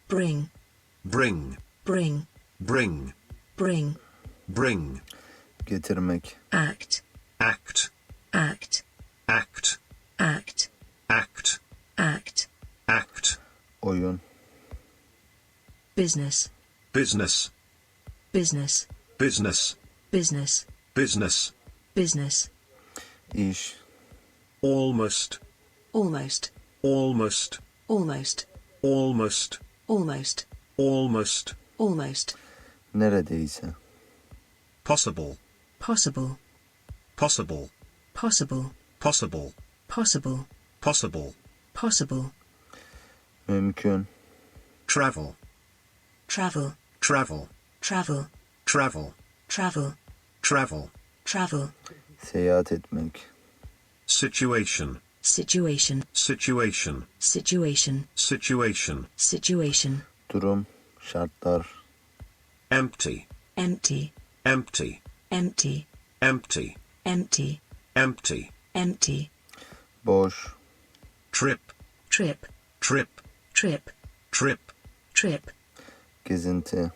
bring, bring, bring, bring, bring, bring, getirmek, act, act, act, act, act, act, act, act, oyun, business, business, business, business, business, business, business, iş, almost, almost, almost, almost, almost, almost, almost, almost, neredeyse, possible, possible, possible, possible, possible, possible, possible, possible, mümkün, travel, travel, travel, travel, travel, travel, travel, travel, seyahat etmek, situation, situation, situation, situation, situation, situation, durum, şartlar, empty, empty, empty, empty, empty, empty, empty, empty, boş, trip, trip, trip, trip, trip, trip, gezinti,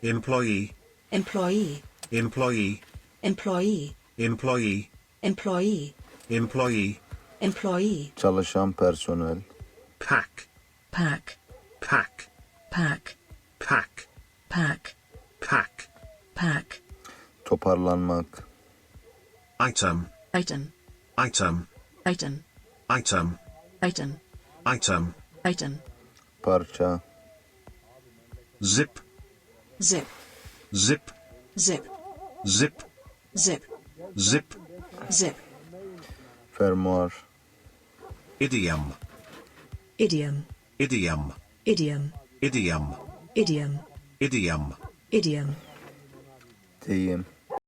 employee, employee, employee, employee, employee, employee, employee, employee, çalışan personel, pack, pack, pack, pack, pack, pack, pack, pack, toparlanmak, item, item, item, item, item, item, item, item, parça, zip, zip, zip, zip, zip, zip, zip, zip, fermuar, idiom, idiom, idiom, idiom, idiom, idiom, idiom, idiom, deyim,